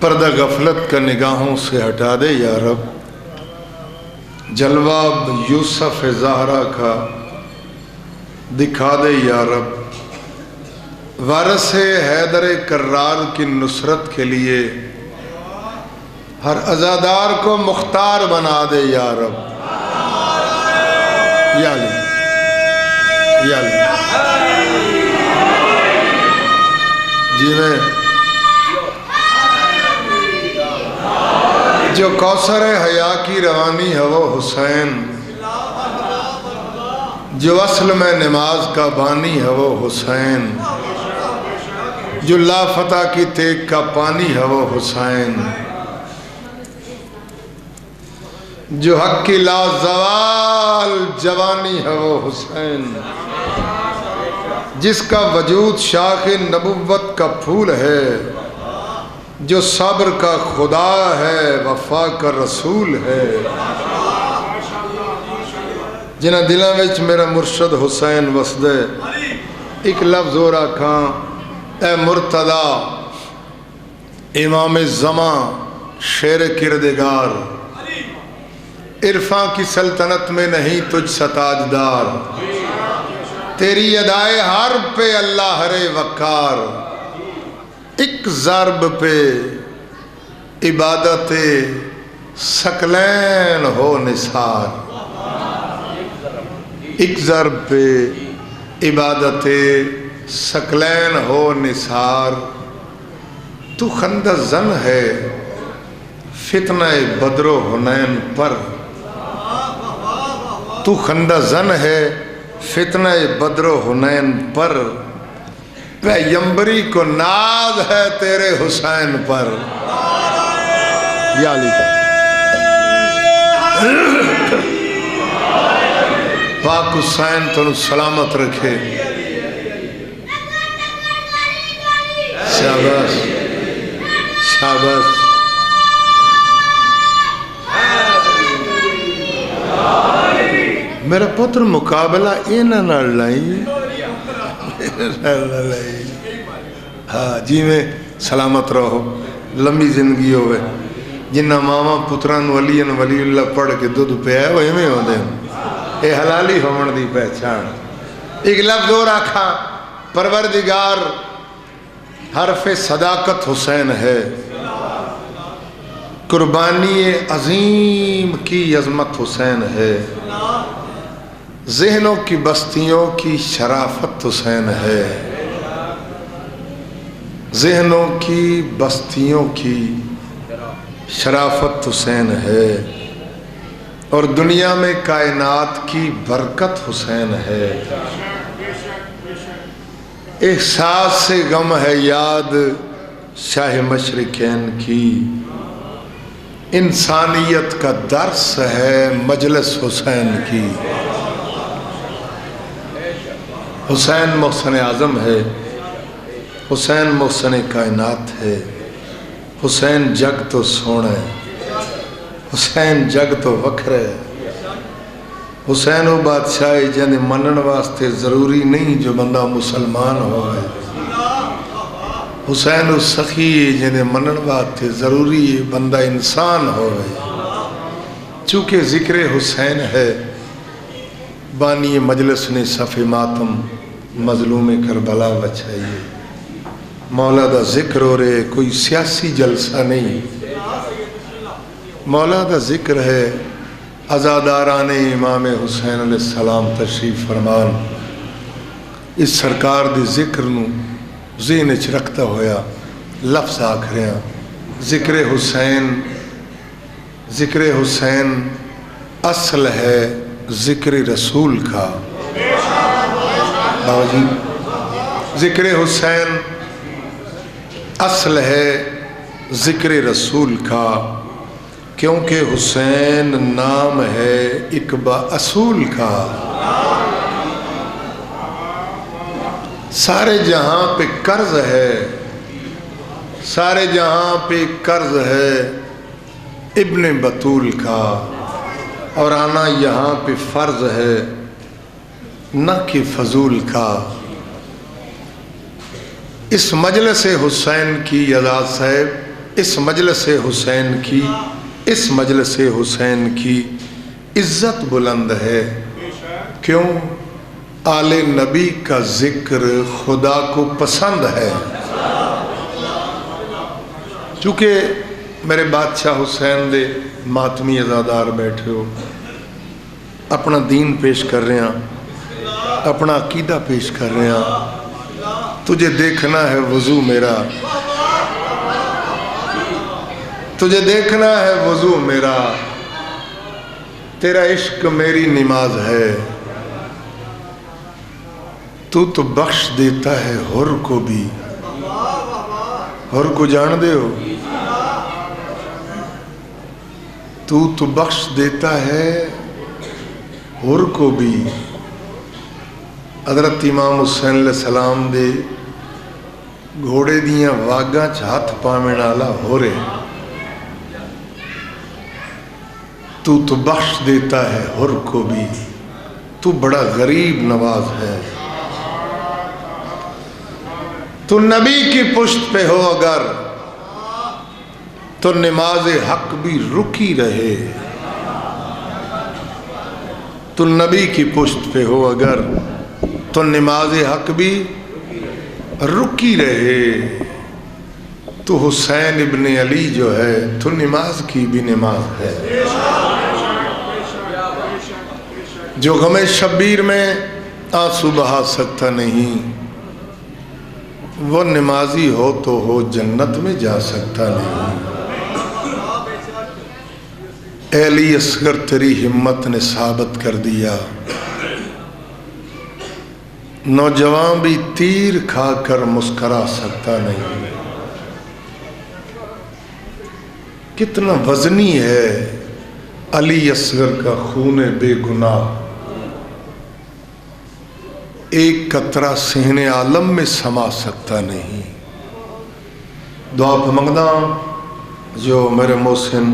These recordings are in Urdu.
پردہ غفلت کا نگاہوں سے ہٹا دے یا رب، جلوہ یوسف زہرا کا دکھا دے یا رب، وارث حیدر کرار کی نصرت کے لیے ہر عزادار کو مختار بنا دے یا رب۔ یا علی یا علی جی میں جو کوثر حیا کی روانی ہے وہ حسین، جو اصل میں نماز کا بانی ہے وہ حسین، جو لا فتح کی تیغ کا پانی ہے وہ حسین، جو حق کی لا زوال جوانی ہے وہ حسین، جس کا وجود شاخ نبوت کا پھول ہے، جو صبر کا خدا ہے وفا کا رسول ہے، جنہ دلوں وچ میرا مرشد حسین وسدے، ایک لفظ ہو رکھاں اے مرتضی امام زمان شیر کردگار، عرفاں کی سلطنت میں نہیں تجھ سا تاجدار، تیری ادائے حرب پہ اللہ ہرے وقار، ایک ضرب پہ عبادت ثقلین ہو نثار، ایک ضرب پہ عبادت ثقلین ہو نثار، تو خندہ زن ہے فتنہ بدر و حنین پر، تو خندہ زن ہے فتنہ بدر و حنین پر، پیغمبری کو ناز ہے تیرے حسین پر۔ یا علی پاک حسین تنو سلامت رکھے، شاباش شاباش۔ میرا پتر مقابلہ اینا نہ لائی، ہاں جی میں سلامت رہو، لمبی زندگی ہوئے، جنہ ماما پتران ولی اللہ پڑھ کے دودھ پہ آئے وہ ہمیں ہو دیں، اے حلالی ہومن دی پہچان۔ ایک لفظ اور آکھا پروردگار حرف صداقت حسین ہے، قربانی عظیم کی عظمت حسین ہے، ذہنوں کی بستیوں کی شرافت حسین ہے، ذہنوں کی بستیوں کی شرافت حسین ہے، اور دنیا میں کائنات کی برکت حسین ہے، احساس سے غم ہے یاد شاہ مشرقین کی، انسانیت کا درس ہے مجلس حسین کی، حسین محسن اعظم ہے، حسین محسن کائنات ہے، حسین جگ تو سونا ہے، حسین جگ تو وکھرے ہے، حسین وہ بادشاہی جنہیں منن واسطے ضروری نہیں جو بندہ مسلمان ہوئے، حسین وہ سخی جنہیں منن واسطے ضروری بندہ انسان ہوئے، چونکہ ذکر حسین ہے بانی مجلس نے صف ماتم مظلوم کربلا بچائیے، مولا دا ذکر ہو رہے کوئی سیاسی جلسہ نہیں، مولا دا ذکر ہے عزاداران امام حسین علیہ السلام تشریف فرمان، اس سرکار دے ذکر نو ذہن وچ رکھتا ہویا لفظ آکھ رہے ہیں، ذکر حسین اصل ہے ذکر رسول کا، باوجی ذکر حسین اصل ہے ذکر رسول کا، کیونکہ حسین نام ہے ایک با اصول کا، سارے جہاں پہ قرض ہے، سارے جہاں پہ قرض ہے ابن بطول کا، اور آنا یہاں پہ فرض ہے نہ کہ فضول کا۔ اس مجلس حسین کی اعزاز صاحب اس مجلس حسین کی عزت بلند ہے. کیوں؟ آل نبی کا ذکر خدا کو پسند ہے. چونکہ میرے بادشاہ حسین دے ماتمی ازادار بیٹھے ہو، اپنا دین پیش کر رہے ہیں، اپنا عقیدہ پیش کر رہے ہیں. تجھے دیکھنا ہے وضو میرا، تجھے دیکھنا ہے وضو میرا، تیرا عشق میری نماز ہے. تو بخش دیتا ہے حر کو بھی. حر کو جان دے ہو؟ تو بخش دیتا ہے حر کو بھی. حضرت امام حسین علیہ السلام دے گھوڑے دیاں واگاں چ ہاتھ پاویں والا حر ہے. تو بخش دیتا ہے حر کو بھی. تو بڑا غریب نواز ہے. تو نبی کی پشت پہ ہو اگر تو نماز حق بھی رکی رہے. تو نبی کی پشت پہ ہو اگر تو نماز حق بھی رکی رہے. تو حسین ابن علی جو ہے تو نماز کی بھی نماز ہے. جو غم شبیر میں آنسو بہا سکتا نہیں، وہ نمازی ہو تو ہو جنت میں جا سکتا نہیں. اے علی اصغر تیری ہمت نے ثابت کر دیا، نوجوان بھی تیر کھا کر مسکرا سکتا نہیں. کتنا وزنی ہے علی اصغر کا خون بے گناہ. ایک قطرہ صحن عالم میں سما سکتا نہیں. دعا پہ منگدا جو میرے محسن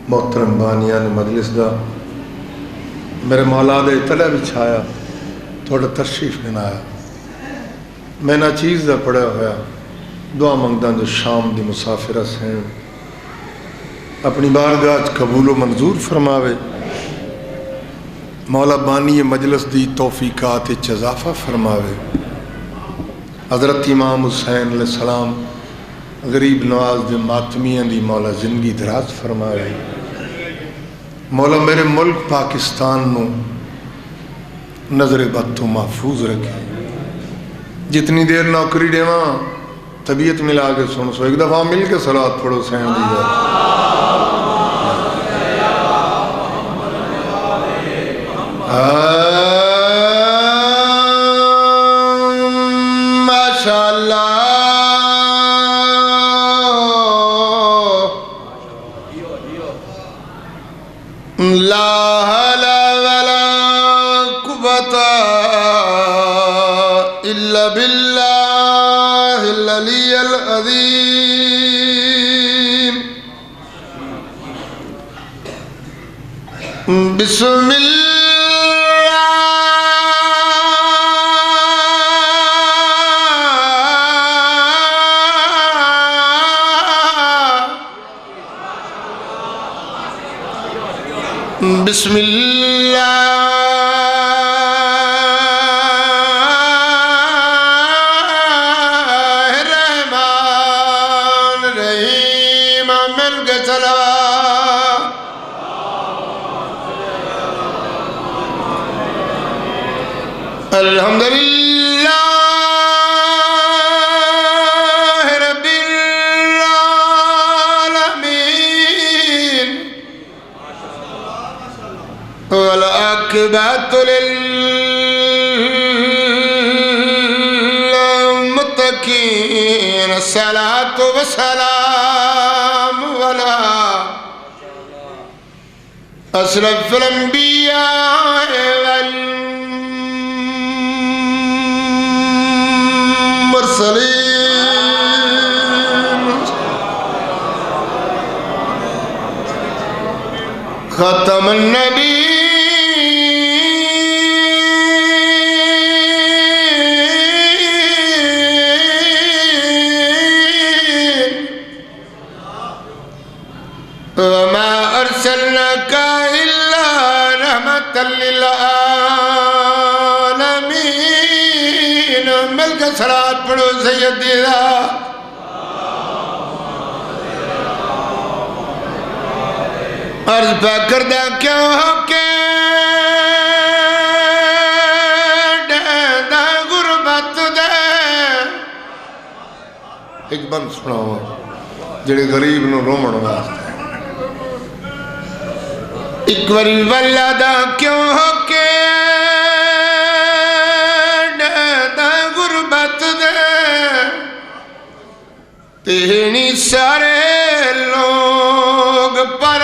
محترم بانیان مجلس دا میرے مولا دے تلے بچھایا، تھوڑا تشریف بنایا. میں نہ چیز دا پڑھا ہوا دعا منگدا جو شام دی مسافرہ سے اپنی بارگاہ قبول و منظور فرماوے. مولا بانی مجلس دی توفیقات اضافہ فرماوے. حضرت امام حسین علیہ السلام غریب نواز دے ماتمیاں دی مولا زندگی دراز فرماوے. مولا میرے ملک پاکستان نو نظر بد تو محفوظ رکھے. جتنی دیر نوکری دیواں طبیعت ملا کے سن سو. ایک دفعہ مل کے صلوات پڑھو سین دی جائے. ماشاء اللہ لا حول ولا قوة إلا بالله العلي العظيم. بسم الله بسم اللہ الرحمن الرحیم. مل کے چلا الحمدللہ رب العالمین والعاقبۃ للمتقین. الصلاۃ والسلام علی اشرف الانبیاء والمرسلین ختم النبی وما ارسلناك الا رحمة للعالمین. مل کے صلوات پڑھو سیدنا. عرض پہ کردہ کیوں ہو کے ڈیندہ غربت دے. ایک بند سناؤ جڑے غریب نو رومن واسطے. ایک وری ولدہ کیوں ہو کے ڈیندہ غربت دے. تینی سارے لوگ پر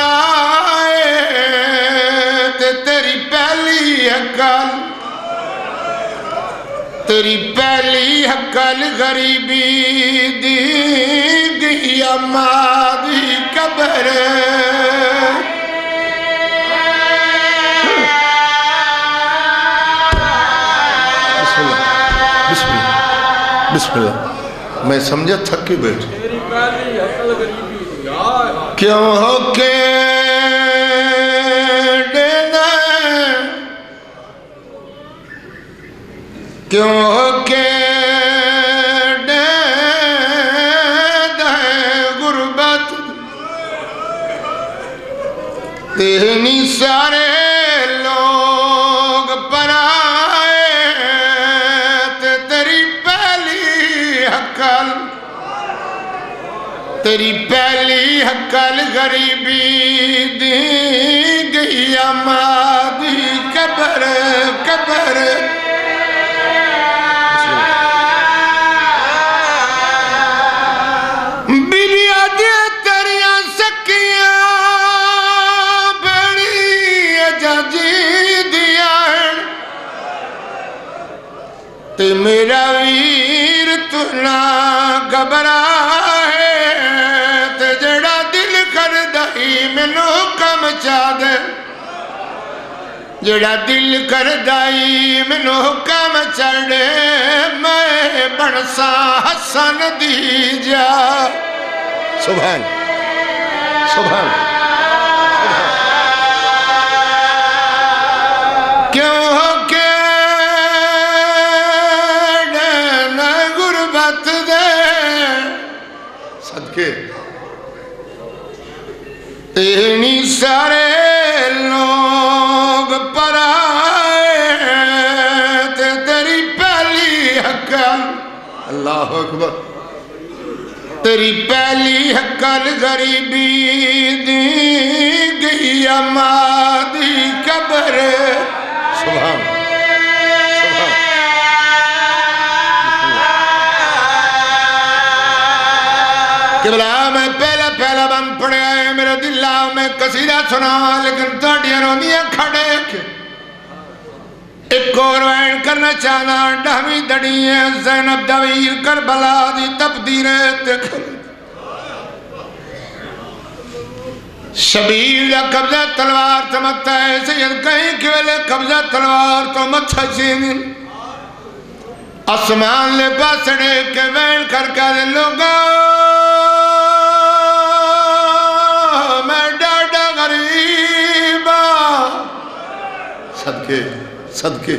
تیری پہلی حقل غریبی دی گئی امادی قبر. بسم اللہ بسم اللہ بسم اللہ. میں سمجھا تھکی بیٹھ. کیوں ہو کے کیوں ہو کے ڈیندہ غربت. تینی سارے لوگ پر آئے تیری پہلی حقل. تیری پہلی حقل غریبی دی گئی امادی قبر قبر. تے میرا ویر تو نہ گھبرا ہے. تے جڑا دل کر دائی مینو کم چا دے. جڑا دل کر دائی مینو کم چڑے. میں بنسا حسن دی جا. سبحان سبحان. کیوں ہو کے تینی سارے لوگ پر آئے تیری پہلی حقل. اللہ اکبر. تیری پہلی حقل غریبی دی گئی امادی قبر. سبحان سبحان. قبلہ میں پہلا بند پڑے آئے میرے دلہ میں قصیدہ سنا. لیکن تاڑیاں رونیاں کھڑے ایک اور وین کرنا چاہنا. ڈھوی دڑی ہے زینب دویر کربلا دی تبدیر دیکھ. شبیر دا قبضہ تلوار تمتا ہے. سید کہیں کیولے قبضہ تلوار تو متھا چینی. آسمان لے پاسڑے کے وین کر کے دے لوگا صدقے صدقے.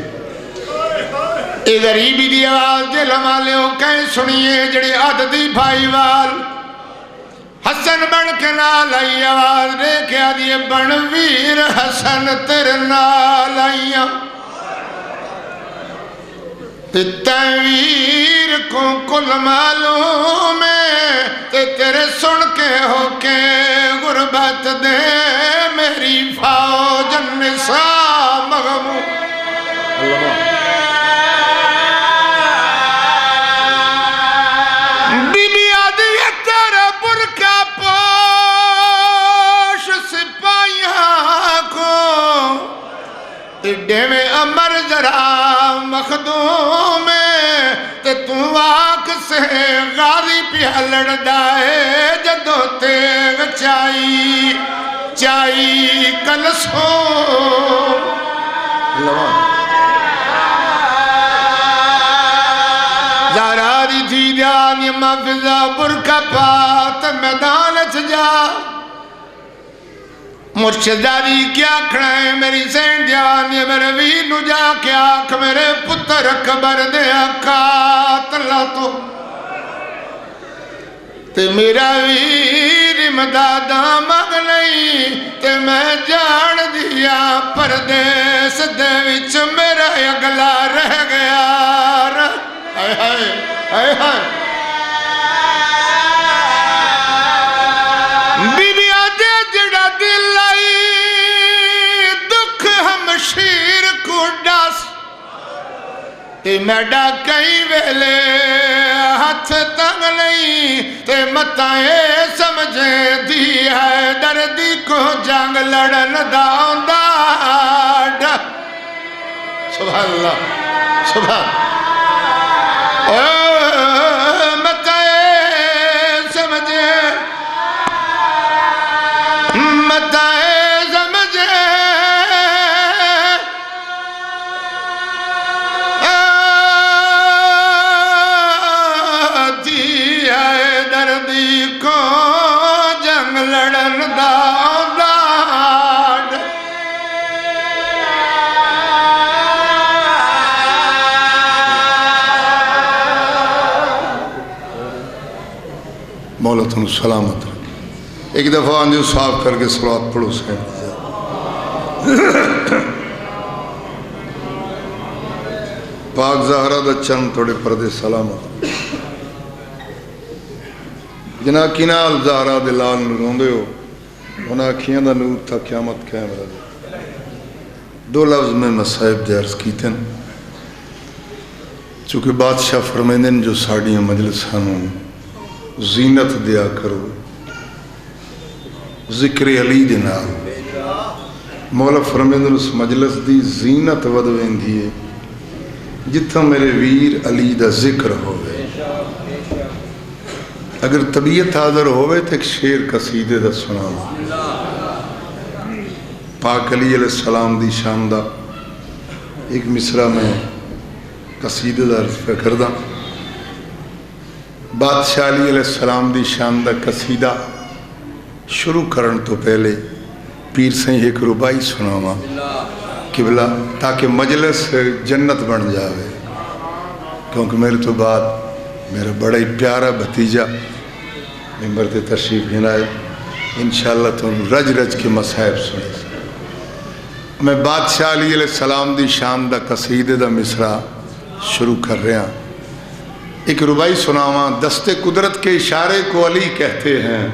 اے غریبی دی آواز دل والے ہو کہیں سنیے. جڑی عددی بھائی وال حسن بن کے نال آئی آواز دے کے آدھیے بن ویر حسن تیرے نال آئیاں. تیویر کو کل معلوم ہے تیرے سن کے ہو کے غربت دے میری فوج النساء مغمو. بی بی آدھی تیرے برکا پوش سپاہیاں کو. ڈے میں امر ذرا مخدوم تے تو آنکھ سے غازی پیا لڑدائے. جدو تیغ چائی کلسو. زارا دی تھی دیانی مفضہ برکا پات میدان چجا. مرشداری کیا کھڑا ہے میری سین جان یہ میرے ویر نو جا کے آنکھ میرے پتر قبر دے اکات اللہ تے میرا ویر امدادہ مگ نہیں تے میں جان دیا پردیس دے وچ میرا اگلا رہ گیا ہائے ہائے ہائے ہائے بیبیا دے جڑا دل لائی دکھ ہم شیر کو ڈاس تے میڈا کئی ویلے ہاتھ تنگ نہیں تے متائے سمجھے دی ہے دردی کو جنگ لڑن داؤندہ سبحان اللہ سبحان متائے سمجھے متائے سمجھے مولا تم سلامت رکھ ایک دفعہ آنجو صاف کر کے صلوات پڑھو سین پاک زہرہ دا چند توڑے پردے سلامت جنا کنال زہرہ دے لال روندے ہو انہاں کھیاں دا نور تھا قیامت قائم رہ دے دو لفظ میں مسائب دے عرض کی تن چونکہ بادشاہ فرمیندن جو ساڑیاں مجلسانوں زینت دیا کرو ذکر علی دینا مولا فرمیندن اس مجلس دی زینت ودوین دیئے جتھا میرے ویر علی دا ذکر ہوئے اگر طبیعت حاضر ہوئے تو ایک شیر قصیدے دا سنا پاک علی علیہ السلام دی شان دا ایک مصرع میں قصیدے دا عرض پہ کردہ بادشاہ علی علیہ السلام دی شان دا قصیدہ شروع کرن تو پہلے پیر سے ایک ربائی سناوا قبلہ تاکہ مجلس جنت بن جاوے کیونکہ میرے تو بعد میرا بڑا ہی پیارا بھتیجا ممبر تے تشریف گھنائے انشاءاللہ تم رج رج کے مصائب سنے میں بادشاہ علی علیہ السلام دی شان دا قصیدے دا مصرع شروع کر رہے ہیں ایک ربائی سناواں دست قدرت کے اشارے کو علی کہتے ہیں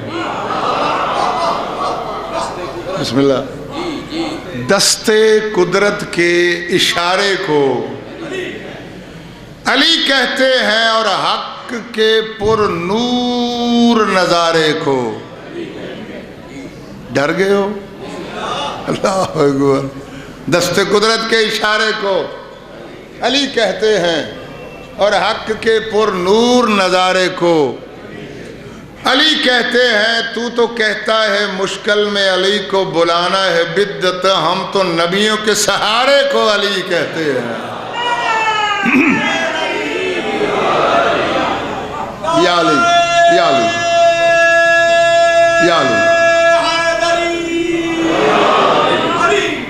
بسم اللہ دست قدرت کے اشارے کو علی کہتے ہیں اور حق کے پر نور نظارے کو ڈر گئے ہو اللہ اکبر دست قدرت کے اشارے کو علی کہتے ہیں اور حق کے پر نور نظارے کو علی کہتے ہیں تو کہتا ہے مشکل میں علی کو بلانا ہے بدت ہم تو نبیوں کے سہارے کو علی کہتے ہیں یا علی یا علی یا علی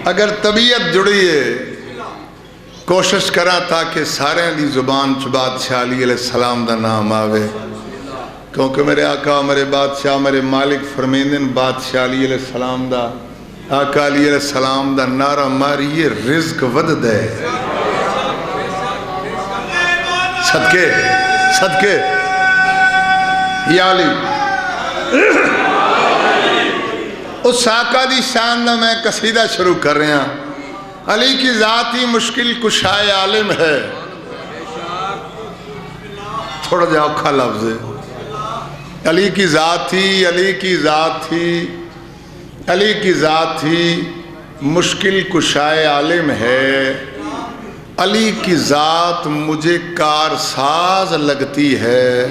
اگر طبیعت جڑی ہے کوشش کرا تاکہ سارے دی زبان چ بادشاہ علی علیہ السلام دا نام آوے کیونکہ میرے آقا میرے بادشاہ میرے مالک فرمیندن بادشاہ علی علیہ السلام دا آقا علی علیہ السلام دا نعرہ ماری رزق ود دے صدقے صدقے یا علی اس آقا دی شان دا میں قصیدہ شروع کر رہے ہیں علی کی ذاتی مشکل کشائے عالم ہے تھوڑا جا اوکھا لفظ ہے علی کی ذاتی مشکل کشائے عالم ہے علی کی ذات مجھے کارساز لگتی ہے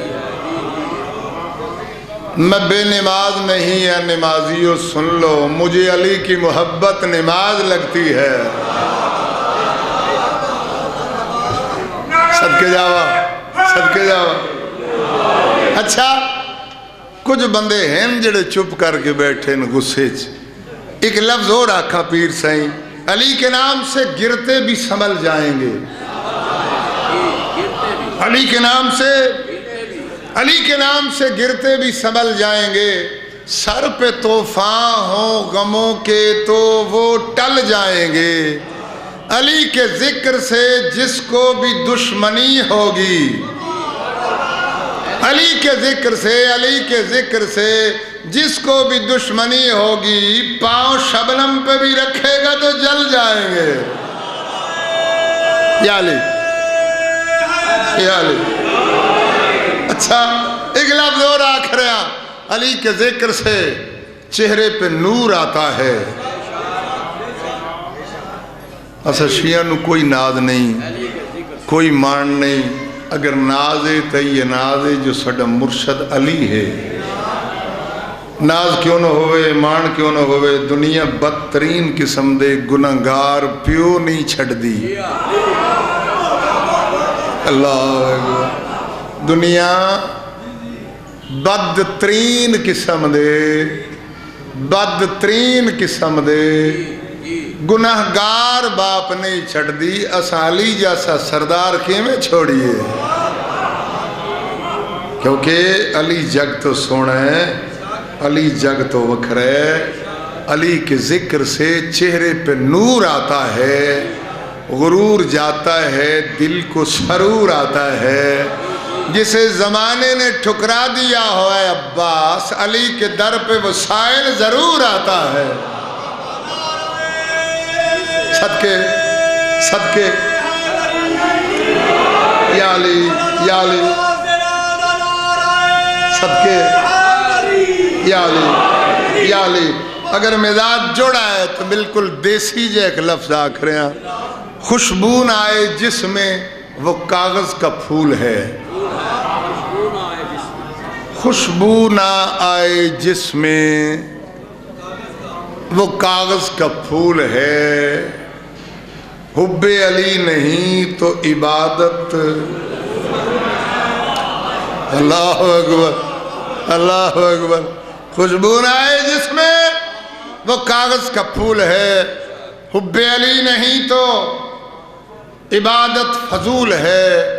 میں بے نماز نہیں ہے نمازیوں سن لو مجھے علی کی محبت نماز لگتی ہے صدقے جاوا اچھا کچھ بندے ہیں جڑے چپ کر کے بیٹھے غصے ایک لفظ اور آکھا پیر سائیں، علی کے نام سے گرتے بھی سنبھل جائیں گے، علی کے نام سے گرتے بھی سنبھل جائیں گے، سر پہ طوفان ہوں غموں کے تو وہ ٹل جائیں گے، علی کے ذکر سے جس کو بھی دشمنی ہوگی، علی کے ذکر سے جس کو بھی دشمنی ہوگی، پاؤں شبنم پہ بھی رکھے گا تو جل جائیں گے۔ یا علی، یا علی۔ اچھا ایک لفظ اور آکھ رہے ہیں، علی کے ذکر سے چہرے پہ نور آتا ہے۔ اصل شیعہ نو کوئی ناز نہیں، کوئی مان نہیں، اگر ناز ہے تو یہ ناز ہے جو سڈا مرشد علی ہے۔ ناز کیوں نہ ہوئے، مان کیوں نہ ہوئے، دنیا بدترین قسم دے گناہگار پیو نہیں چھڑ دی۔ اللہ اکبر۔ دنیا بدترین قسم دے گناہگار باپ نہیں چھڑ دی، اسالی جیسا سردار کیویں چھوڑیے، کیونکہ علی جگ تو سونا ہے، علی جگ تو وکھرے، علی کے ذکر سے چہرے پہ نور آتا ہے، غرور جاتا ہے، دل کو سرور آتا ہے۔ جسے زمانے نے ٹھکرا دیا ہوا ہے عباس، علی کے در پہ وہ سائل ضرور آتا ہے۔ صدقے یا علی، یا علی، صدقے یا علی، یا علی۔ اگر مزاج جوڑا ہے تو بالکل دیسی جے ایک لفظ آکھ رہے ہیں، خوشبو نہ آئے جس میں وہ کاغذ کا پھول ہے، خوشبو نہ آئے جس میں وہ کاغذ کا پھول ہے، حب علی نہیں تو عبادت۔ اللہ اکبر، اللہ اکبر۔ خوشبو نہ آئے جس میں وہ کاغذ کا پھول ہے، حب علی نہیں تو عبادت فضول ہے،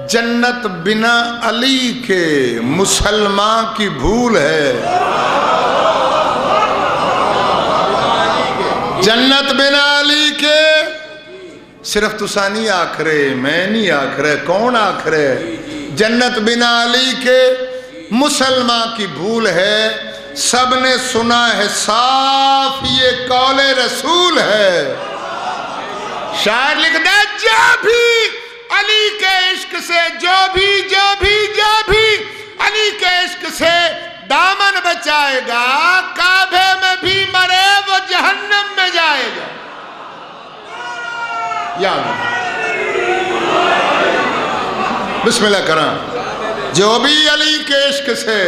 جنت بنا علی کے مسلمان کی بھول ہے، جنت بنا علی کے۔ صرف تسانی آکھ رہے، میں نہیں آکھ رہے، کون آکھ رہے؟ جنت بنا علی کے مسلمان کی بھول ہے، سب نے سنا ہے صاف یہ قول رسول ہے۔ شاعر لکھ دے، جو بھی علی کے عشق سے، جو بھی علی کے عشق سے دامن بچائے گا، کعبے میں بھی مرے وہ جہنم میں جائے گا۔ یا بسم اللہ کرام۔ جو بھی علی کے عشق سے،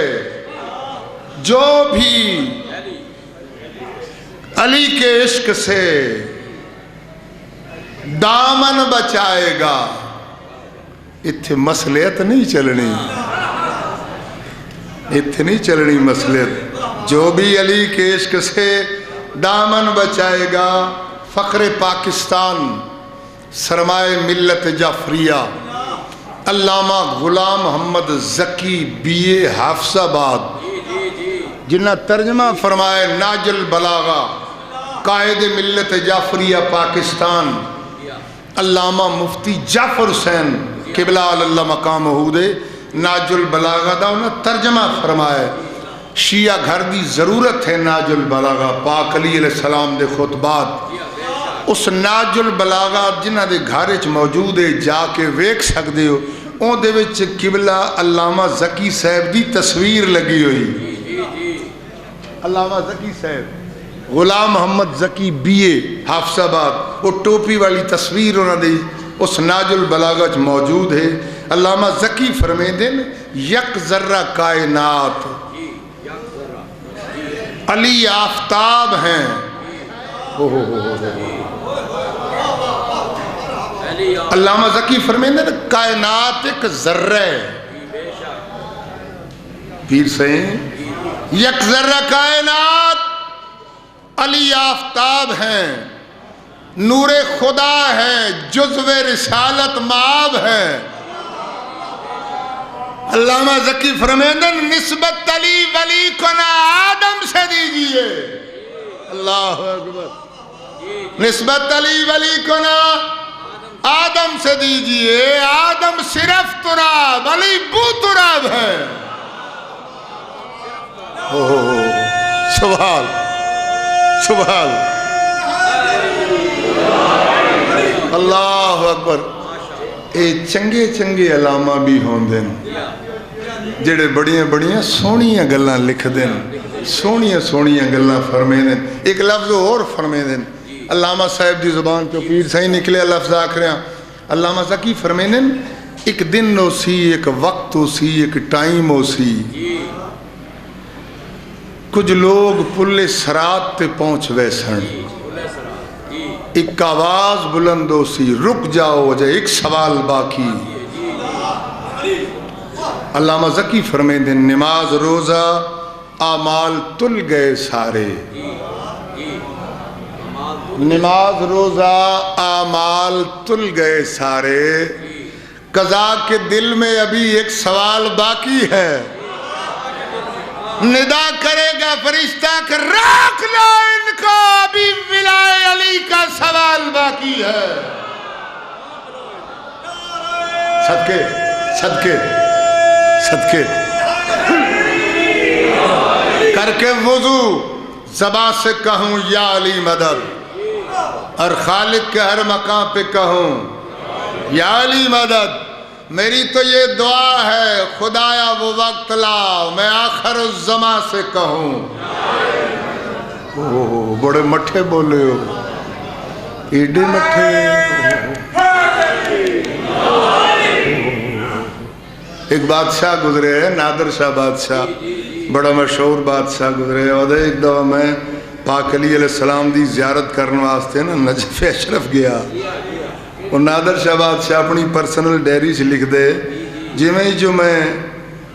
جو بھی علی کے عشق سے دامن بچائے گا، اتھے مسئلیت نہیں چلنی، اتھے نہیں چلنی مسئلیت۔ جو بھی علی کے عشق سے دامن بچائے گا، فخر پاکستان، سرمائے ملت جعفریہ، علامہ غلام محمد ذکی بی اے حافظ آباد، جنہ ترجمہ فرمائے ناج البلاغہ، قائد ملت جعفریہ پاکستان، علامہ مفتی جعفر حسین قبلہ اللہ مقام حودے، ناج البلاغہ دا انہوں ترجمہ فرمائے۔ شیعہ گھر دی ضرورت ہے ناج البلاغہ، پاک علی علیہ السلام دے خطبات، اس ناج البلاغہ جنہ دے گھارچ موجود ہے، جا کے ویک سکتے ہو، اون دے وچ قبلہ علامہ ذکی صاحب دی تصویر لگی ہوئی۔ علامہ ذکی صاحب، غلام محمد ذکی بی اے حافظ آباد، وہ ٹوپی والی تصویر انہوں نے اس ناج البلاغہ موجود ہے۔ علامہ ذکی فرمیندے نے، یک ذرہ کائنات علی آفتاب ہیں، علامہ ذکی فرمیندے نے کائنات ایک ذرہ ہے، پیر سے یک ذرہ کائنات علی آفتاب ہیں، نور خدا ہے، جزو رسالت مآب ہے۔ علامہ ذکی فرمیدن نسبت علی ولی کو نہ آدم سے دیجئے۔ اللہ اکبر۔ نسبت علی ولی کو نہ آدم سے دیجئے، آدم صرف تراب، علی بو تراب ہے۔ سبحان سبحان اللہ اکبر۔ اے چنگے چنگے علامہ بھی ہوں دن جڑے بڑیاں بڑیاں سونیاں گلاں لکھ دن، سونیاں سونیاں گلاں فرمے دن۔ ایک لفظ اور فرمے دن، علامہ صاحب دی زبان چو پیر صحیح نکلے لفظ آکھریاں۔ علامہ ذکی فرمے دن ایک دن ہو سی، ایک وقت ہو سی، ایک ٹائم ہو سی، کچھ لوگ پلے سرات تے پہنچ ویسن، ایک آواز بلند ہو سی، رک جاؤ وجہ ایک سوال باقی۔ علامہ ذکی فرمے دن نماز روزہ اعمال تل گئے سارے، نماز روزہ اعمال تل گئے سارے، قضا کے دل میں ابھی ایک سوال باقی ہے۔ ندا کرے گا فرشتہ کہ روک لو ان کو، ابھی ولائے علی کا سوال باقی ہے۔ صدقے صدقے صدقے کر کے وضو زبان سے کہوں یا علی مدد، اور خالق کے ہر مقام پہ کہوں یا علی مدد۔ میری تو یہ دعا ہے خدایا وہ وقت لا میں آخر الزمان سے کہوں۔ بڑے مٹھے بولے ہو، ایڈے مٹھے۔ ایک بادشاہ گزرے ہیں، نادر شاہ بادشاہ، بڑا مشہور بادشاہ گزرے، اور ایک دفعہ میں پاک علی علیہ السلام دی زیارت کرنے واسطے نا نجف اشرف گیا، اور نادر شاہ بادشاہ اپنی پرسنل ڈیری سے لکھ دے جی میں جو میں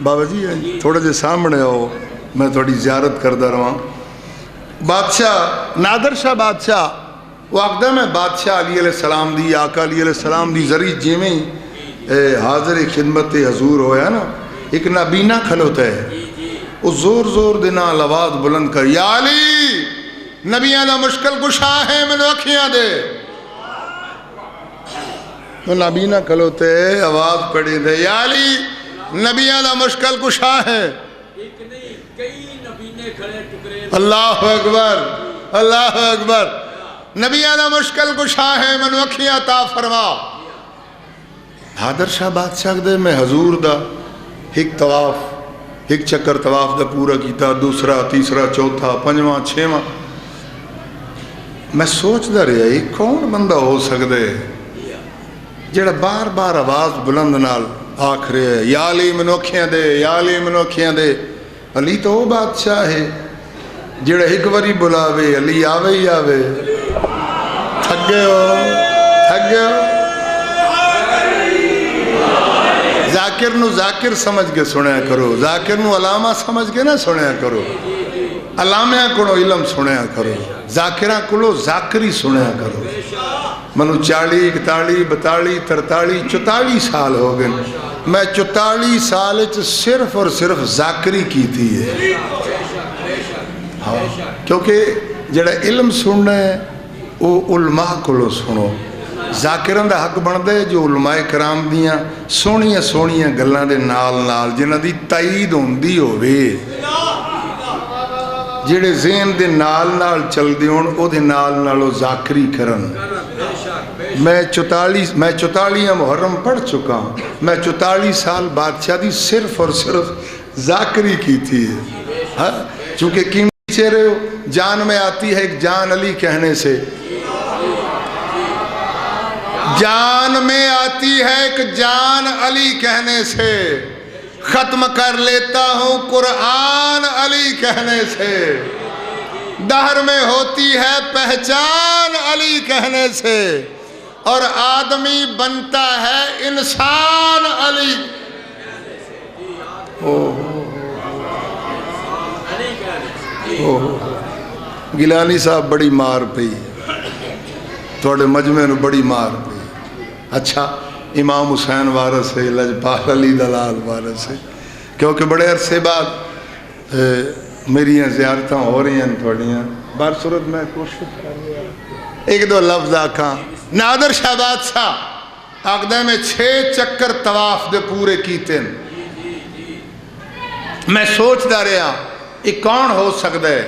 بابا جی تھوڑے جے سامنے ہو میں تھوڑی زیارت کردہ رہا۔ بادشاہ نادر شاہ بادشاہ وہ آقدہ میں بادشاہ علی علیہ السلام دی، آقا علی علیہ السلام دی ذریع جی میں حاضر خدمت حضور ہویا نا، ایک نابینا کھلوتا ہے، وہ زور زور دینا آواز بلند کر یا علی نبیاں دا مشکل کشا ہے میں اکھیاں دے۔ تو نابینا کھلوتے آواز پڑی دے یا علی نبیاں دا مشکل کشا ہے۔ اللہ اکبر اللہ اکبر۔ نبیاں دا مشکل کشا ہے میں اکھیاں عطا فرما۔ حاضر شاہ بادشاہ دے میں حضور دا ایک طواف، ایک چکر طواف دا پورا کیتا، دوسرا تیسرا چوتھا پنجواں چھواں، میں سوچ دا رہا یہ کون بندہ ہو سکدے جڑا بار بار آواز بلند نال آکھ رہے ہیں یا علی منو اکھیاں دے یا علی منو اکھیاں دے۔ علی تو وہ بادشاہ ہے جڑا ایک واری بلاوے علی آوے ہی آوے۔ تھک گئے ہو تھک گئے ہو۔ ذاکر نو ذاکر سمجھ کے سنیا کرو، ذاکر نو علامہ سمجھ کے نہ سنیا کرو، علامہ کو علم سنیا کرو، ذاکرہ کو ذاکری سنیا کرو۔ منو 40 41 42 43 44 سال ہو گئے، میں 44 سال صرف اور صرف ذاکری کی تھی ہے، کیونکہ جڑا علم سننا ہے وہ علماء کو سنو۔ ذاکران دا حق بندے جو علماء کرام دیاں سونیاں سونیاں گلاں دے نال نال جنہ دی تائید ہوندی ہوئے، جڑے ذہن دے نال نال چل دیون او دے نال نالو ذاکری کرن۔ میں 44 محرم پڑھ چکا ہوں، میں 44 سال بادشاہ دی صرف اور صرف ذاکری کی تھی ہے، چونکہ قیمتی چہرے جان میں آتی ہے ایک جان علی کہنے سے، جان میں آتی ہے ایک جان علی کہنے سے، ختم کر لیتا ہوں قرآن علی کہنے سے، دہر میں ہوتی ہے پہچان علی کہنے سے، اور آدمی بنتا ہے انسان علی۔ گیلانی صاحب بڑی مار پئی تھوڑے مجمع نو بڑی مار پئی اچھا امام حسین وارث ہے لجپال علی دلال وارث ہے کیونکہ بڑے عرصے بعد میری زیارتاں ہو رہی ہیں تھوڑیاں بار صورت میں کوشش کر رہا ایک دو لفظ آکھاں نادر شاہ بادشاہ آقدہ میں 6 چکر طواف دے پورے کیتے ہیں میں سوچدا رہا یہ کون ہو سکتا ہے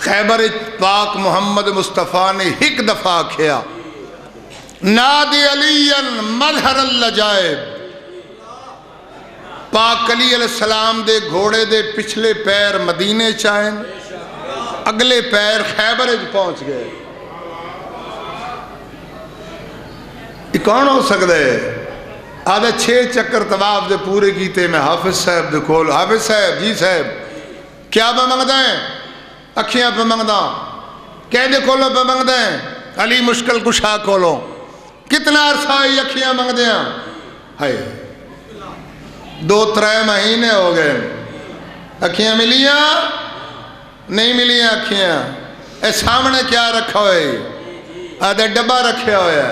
خیبر پاک محمد مصطفیٰ نے ایک دفعہ کیا نادی علی مظہر اللجائب پاک علی علیہ السلام دے گھوڑے دے پچھلے پیر مدینے چاہیں اگلے پیر خیبر پہنچ گئے یہ کون ہو سکتا ہے آدھے 6 چکر طواف دے پورے کیتے میں حافظ صاحب دے کول حافظ صاحب جی صاحب کیا پہ منگدا ہیں اکھیاں پہ منگدا کہہ دے کولو پہ منگدا ہیں علی مشکل کشا کولو کتنا عرصہ ہی اکھیاں منگدے ہیں ہائے 2-3 مہینے ہو گئے اکھیاں ملیاں نہیں ملیاں اکھیاں اے سامنے کیا رکھا ہوئے آدھے ڈبہ رکھے ہوئے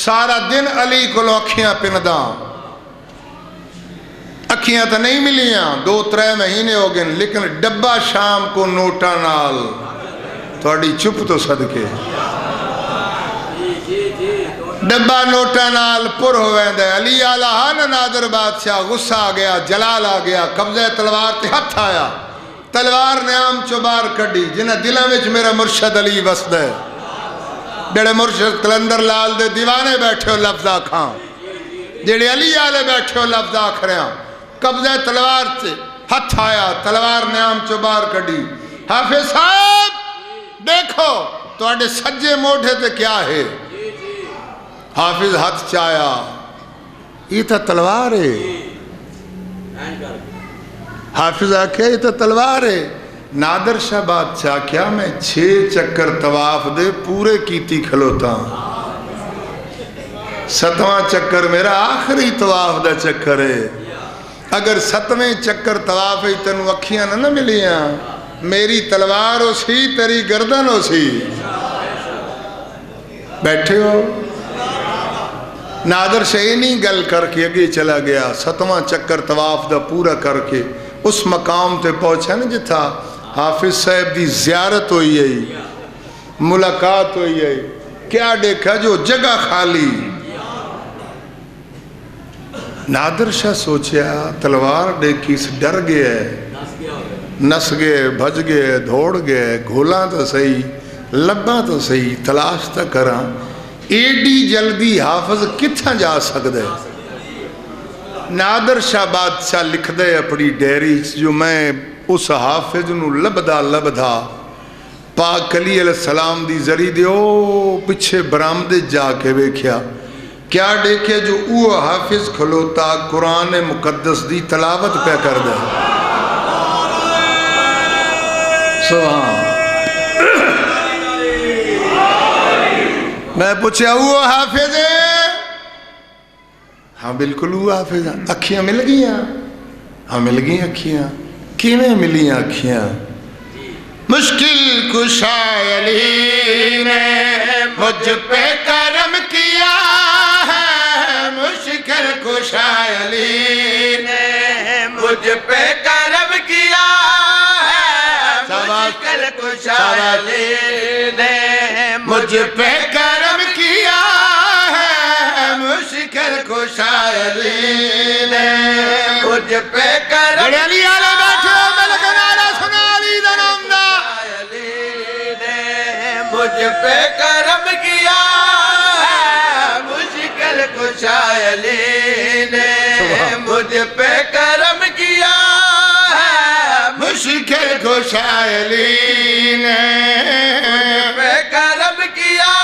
سارا دن علی کو اکھیاں پنداں اکھیاں تو نہیں ملیاں 2-3 مہینے ہو گئے لیکن ڈبہ شام کو نوٹا نال تھوڑی چپ تو صدقے ڈبہ نوٹا نال پر ہوئے دے علی آلہ نادر بادشاہ غصہ آ گیا جلال آ گیا قبضہ تلوار تے ہتھ آیا تلوار نے عام چوبار کڑی جنہیں دلہ میں میرا مرشد علی وسد ہے جڑے مرشد کلندر لال دے دیوانے بیٹھے ہو لفظ آکھاں جڑے علی آلے بیٹھے ہو لفظ آکھ رہے ہیں قبضہ تلوار سے ہتھ آیا تلوار نے عام چوبار کڑی حافظ صاحب دیکھو تو اڈے سجے موڑے تے کیا ہے حافظ ہاتھ چایا یہ تا تلوار ہے حافظ آکھے یہ تا تلوار ہے نادر شاہ بادشاہ کیا میں 6 چکر طواف دے پورے کیتی کھلوتا 7واں چکر میرا آخری طواف دا چکر ہے اگر 7ویں چکر طواف ہے تنو اکھیاں نہ ملیاں میری تلوار ہو سی تیری گردن ہو سی بیٹھے ہو نادر شہینی گل کر کے اگے چلا گیا 7واں چکر طواف دا پورا کر کے اس مقام تے پہنچا نا جتھا حافظ صاحب دی زیارت ہوئی ہے ملاقات ہوئی ہے کیا دیکھا جو جگہ خالی نادر شاہ سوچیا تلوار دیکھی سے ڈر گئے نس گئے بھج گئے دوڑ گئے گھولاں تو صحیح لباں تو صحیح تلاش تا کراں ایڈی جلدی حافظ کتھا جا سکتے نادر شاہ بادشاہ لکھ دے اپنی ڈیری جو میں اس حافظ نو لبدا پاک علی علیہ السلام دی ذری دے او پچھے برامدے جا کے بیکھیا کیا دیکھے جو او حافظ کھلوتا قرآن مقدس دی تلاوت پہ کر دے سبحان میں پوچھا وہ حافظ ہے ہاں بالکل وہ حافظ ہے اکھیاں مل گئیاں ہاں مل گئی اکھیاں کیویں ملیاں اکھیاں مشکل کشا علی نے مجھ پہ کرم کیا ہے مشکل کشا علی نے مجھ پہ کرم کیا ہے مشکل کشا علی نے مجھ پہ کرم کیا ہے مشکل کشا علی نے مجھ پہ کرم علی آلہ بیٹھے ملک نعرہ سنا علی دا نام دا علی نے مجھ پہ کرم کیا ہے مشکل کشا علی نے مجھ پہ کرم کیا ہے مشکل کشا علی نے مجھ پہ کرم کیا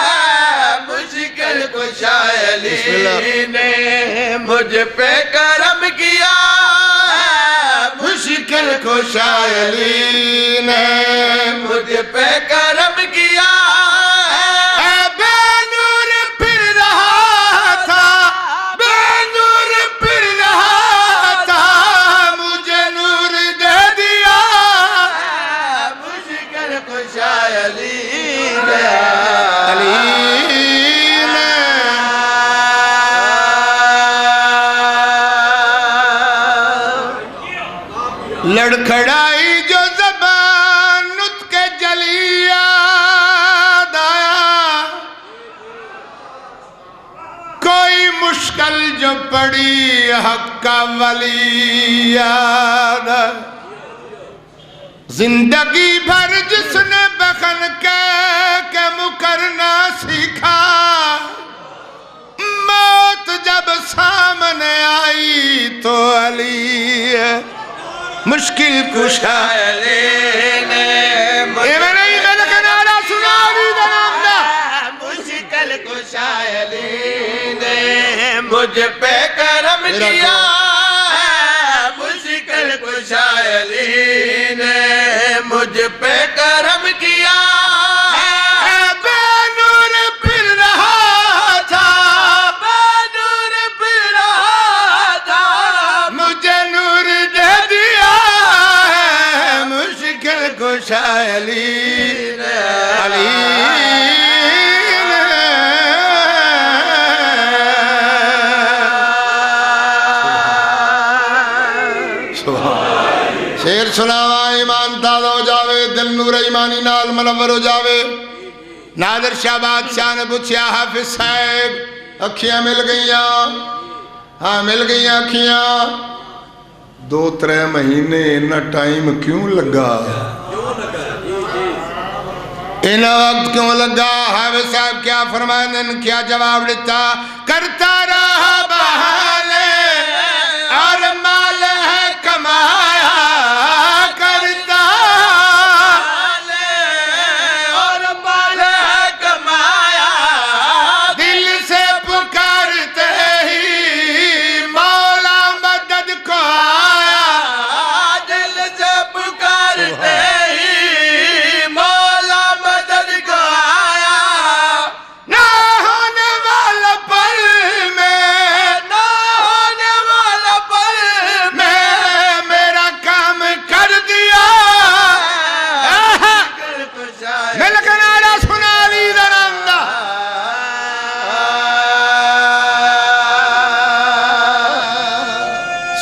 ہے مشکل کشا علی نے مجھ پہ کرم کیا ہے مشکل کشا علی نے مجھ پہ کرم کیا ہے بے نور پھر رہا تھا بے نور پھر رہا تھا مجھے نور دے دیا مشکل لڑکھڑائی جو زبان نطق جلی یاد آیا، کوئی مشکل جو پڑی حق کا ولی یاد آیا، زندگی بھر جس نے بخن کے مکرنا سیکھا، موت جب سامنے آئی تو علی ہے مشکل کشا۔ مشکل کشا علی نے مجھ پہ کرم کیا، مشکل کشا علی نے مجھ پہ کرم کیا، بے نور پھر رہا تھا، بے نور پھر رہا تھا، مجھے نور دے دیا ہے مشکل کشا علی نے، علی شیر سناوا ایمان تازہ ہو جاوے، دل نور ایمانی نال منور ہو جاوے۔ نادر شاہ بادشاہ نے پوچھا حافظ صاحب اکھیاں مل گئیاں؟ ہاں مل گئیاں اکھیاں، 2-3 مہینے انہا ٹائم کیوں لگا؟ انہا وقت کیوں لگا؟ حافظ صاحب کیا فرمائن، کیا جواب دیتا؟ کرتا رہا بہانے اور مال ہے کمایا، کرتا اور مال ہے کمایا، دل سے پکارتے ہی مولا مدد کو آیا، دل سے پکارتے ہی مولا مدد کو آیا، نہ ہونے والا پل میں، نہ ہونے والا پل میں میرا کام کر دیا۔ مل کے نعرہ سنا علی درندہ،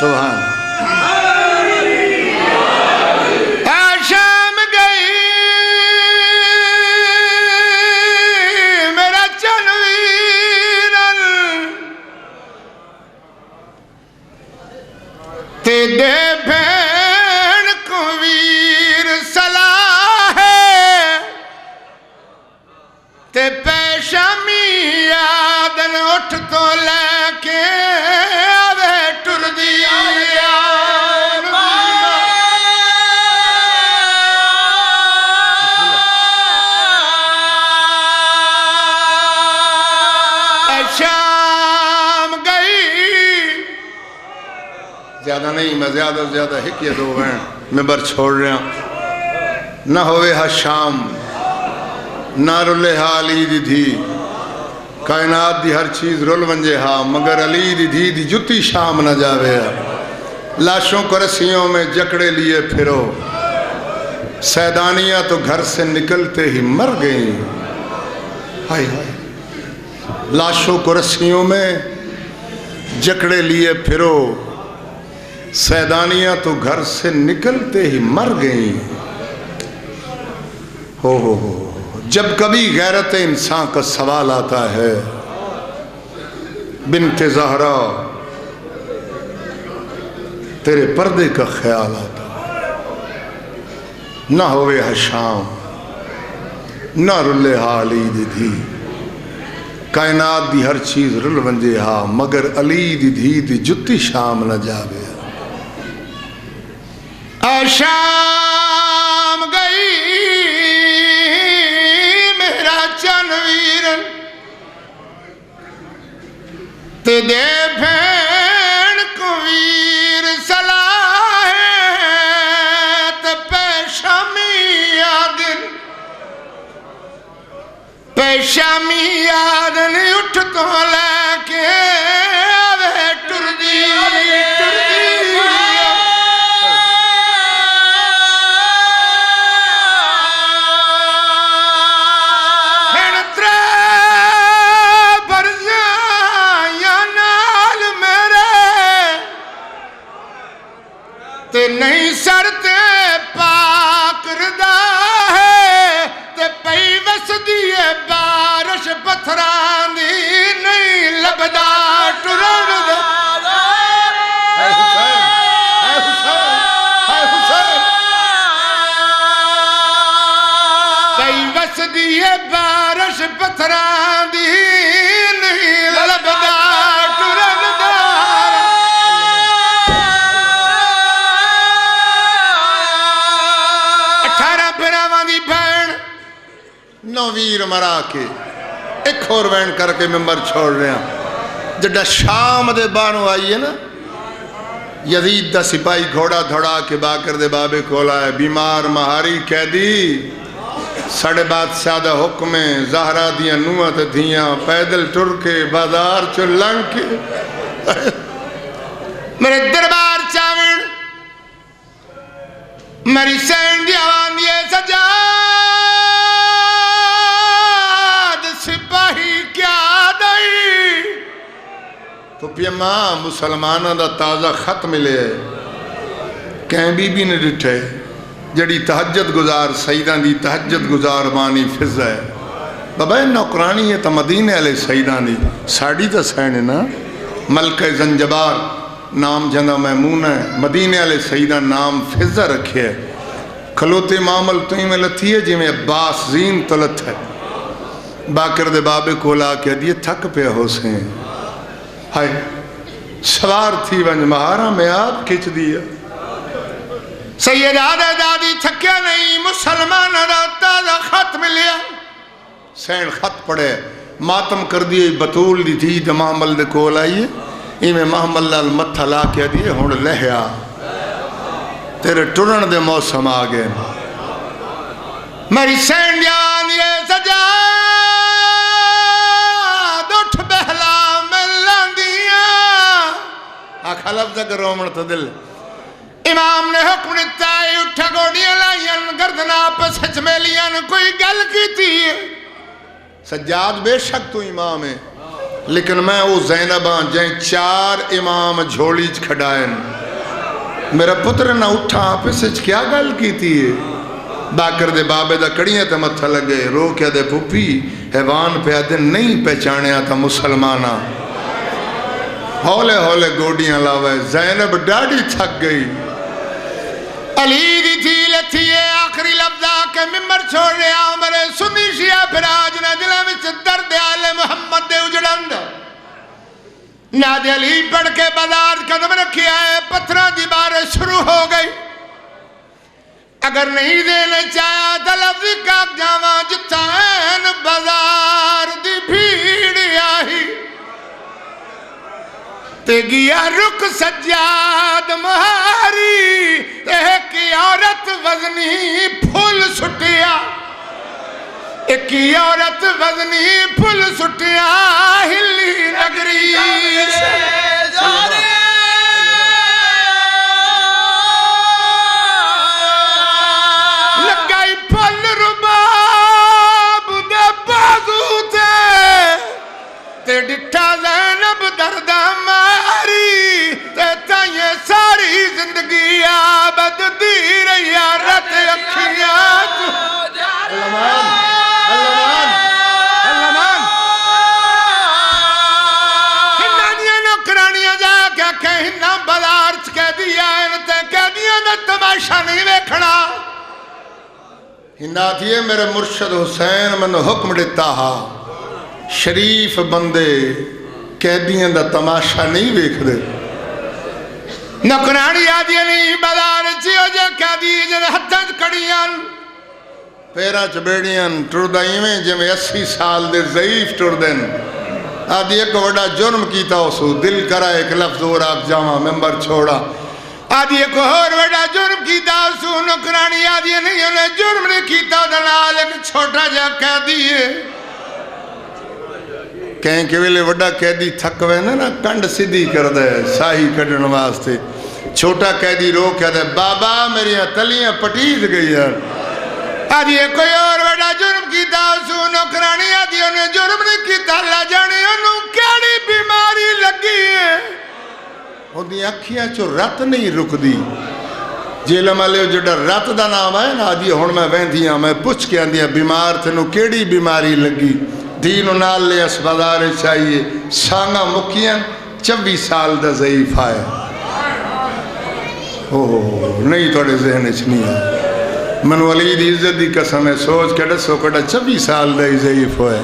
سبحان شام گئی میرا چنویرن، تے دے بھین کو ویر صلاح ہے، تے پیشمی آدن اٹھ تو لے کے آوے ٹر دیا، شام گئی، زیادہ نہیں میں زیادہ زیادہ ہک یا 2 ہیں میں بر چھوڑ رہا، نہ ہوئے ہا شام نہ رلے ہا علی دی دھی، کائنات دی ہر چیز رل ونجے ہا مگر علی دی دھی دی جتی شام نہ جاوے ہا، لاشوں کو رسیوں میں جکڑے لیے پھرو، سیدانیاں تو گھر سے نکلتے ہی مر گئیں، ہائے ہائے، لاشوں کو رسیوں میں جکڑے لیے پھرو، سیدانیاں تو گھر سے نکلتے ہی مر گئیں، ہو جب کبھی غیرت انسان کا سوال آتا ہے، بنت زہرا تیرے پردے کا خیال آتا ہے، نہ ہوئے حشام نہ رلے ہا علی دی دھی، کائنات دی ہر چیز رل ونجے ہا مگر علی دی دھی دی جتی شام نہ جاوے، شام گئی میرا چنویرن، تے دے بھین کو ویر صلاح ہے، تے پیشمی آدن، پیشمی آدن اٹھ تو لے کے آوے ٹر دی، ٹر دی، برسدی ہے بارش پتھراں دی نہیں لبدا ٹرندار 18 بھراواں دی بہن 9 ویر مرا کے ایک اور وین کر کے ممبر چھوڑ رہے ہیں جڑا شام دے بانو آئی ہے نا یزید دا سپاہی گھوڑا دھڑا کے باکر دے بابے کھولا ہے بیمار مہاری قیدی ساڑھے بادشاہ دا حکم ہے زہرا دیاں نوات دیاں پیدل ٹر کے بازار چو لنگ کے میرے دربار چاون میری سین دیوان دیے سجاد سپاہی کیا دائی تو پیما مسلمانہ دا تازہ خط ملے ہے کہیں بی بی نے ڈٹھے جڑی تہجد گزار سیدان دی تہجد گزار بانی فضا ہے بابا نوکرانی ہے تا مدینہ علیہ سیدان دی ساڑی تا سینے نا ملکہ زنجبار نام جندہ میمون ہے مدینہ علیہ سیدان نام فضا رکھے ہے کھلوتے معامل تویں میں لتھی ہے جی میں عباس زین طلت ہے باکر دے بابے کو لا کے دیئے تھک پہ حسین ہائے سوار تھی ونج مہارا میں آپ کھچ دیا سید آدھے دادی تھکیا نہیں مسلمان راتا دا خط ملیا سین خط پڑے ماتم کر دیئے بطول دی تھی دا محمل دے کول آئیے ایمیں محمل لال متھا لا کے دیئے ہون لہیا تیرے ٹرن دے موسم آگئے میری سین دیان یہ سجاد اٹھ بہلا ملن دیا خلف تک رومن تو دل امام نے حکم دیتا ہے اٹھا گوڑیاں لائیں گردنا پس سچ میں لیاں کوئی گل کی تھی سجاد بے شک تو امام ہے لیکن میں وہ زینبان جائیں 4 امام جھوڑی کھڑائیں میرا پتر نہ اٹھا پہ سچ کیا گل کی تھی باکر دے بابے دا کڑیاں تے متھا لگے رو کیا دے پھوپی حیوان پہ آدھے نہیں پہچانیا تھا مسلمانہ ہولے ہولے گوڑیاں لاوے زینب ڈاڑی تھک گئی علی دی تھی لتھی ہے آخری لفظہ کے ممبر چھوڑ رہا میرے سنی شیعہ پھراج نے دلہ میں درد آل محمد دے اجڑند ناد علی پڑھ کے بازار قدم رکھیا ہے پتھرہ دی بارش شروع ہو گئی اگر نہیں دینے چاہیا تا لفظی کاک جاواں جتائن بازار دی بھیڑ آئی تے گیا رک سجاد مہاری ایک عورت وزنی پھول سٹیا ایک عورت وزنی پھول سٹیا ہلی نگری لگائی پھل رباب دے بازو تے ڈٹھا زینب دردہ ماری تے تائیں ساری زندگی آبد دی رہی رت اکھیات علمان علمان علمان ہنہ دیا نوکرانیاں جا کے کہ ہنہ بازار چکے دیا انتے کہہ دیا نہ تماشا نہیں ویکھنا ہنہ دیئے میرے مرشد حسین من حکم دیتا ہا شریف بندے قیدیاں دا تماشا نہیں ویکھ دے نکرانی آدیا نہیں بازار چیو جا قیدی جن حدد کڑیاں پیرا چبیڑیاں ٹردائی میں جب 80 سال دے ضعیف ٹردن آدھی ایک وڈا جرم کیتا اسو دل کرا ایک لفظ اور آپ جامع ممبر چھوڑا آدھی ایک اور وڈا جرم کیتا اسو نکرانی آدیا نہیں انہیں جرم نہیں کیتا دنال ایک چھوٹا جا قیدی ہے کہیں کہ ویلے وڈا قیدی تھک وے نا کنڈ سیدھی کر دے ساہی کڑن واسطے چھوٹا قیدی رو کہہ دے بابا میری تلیاں پٹیز گئی یار آدھی کوئی اور وڈا جرم کیتا اسو نوکرانی آدھی انہیں جرم نہیں کیتا اللہ جانے انہوں کیڑی بیماری لگی ہے انہیں اکھیاں چو رت نہیں رک دی جیلہ مالے جڑا رت دا نام ہے نا آدھی ہون میں ویندیاں میں پوچھ کے آندیاں بیمار تھے نو کیڑی بیماری لگی دین و نال لے اس بازار چاہیے سانگا مکیاں 24 سال دا ضعیف آیا نہیں توڑے ذہن اچھ نہیں ہے من ولید عزت دی قسم ہے سوچ کے ڈسو کڑا 26 سال دا ہی ضعیف ہوئے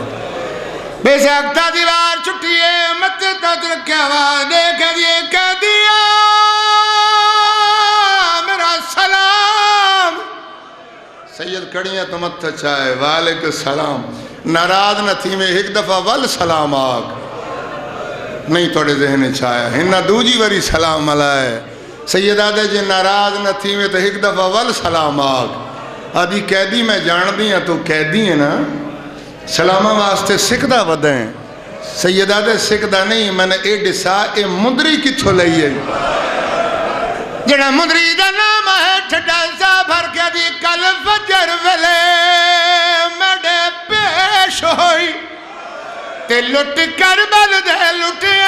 بے ساکتا دیوار چھٹیے مت تت رکھے آواز دیکھ دیئے کہہ دیا میرا سلام سید کڑیاں تو مت چاہے والک السلام ناراض نہ تھی میں ایک دفعہ ول سلام آگ نہیں توڑے ذہن چاہیا ہنہ دوجی وری سلام علائے سیدہ دے جے ناراض نہ تھی میں تو ایک دفعہ ول سلام آگ آدھی قیدی میں جان دی ہیں تو قیدی ہیں نا سلامہ واسطے سکدہ ودیں سیدہ دے سکدہ نہیں میں نے اے ڈسا اے مندری کی تھو لئی ہے جڑا مندری دا نام ہے ٹھڈا سا بھر کے دی کل فجر ویلے میڈے پیش ہوئی تے لٹ کر بل دے لٹیا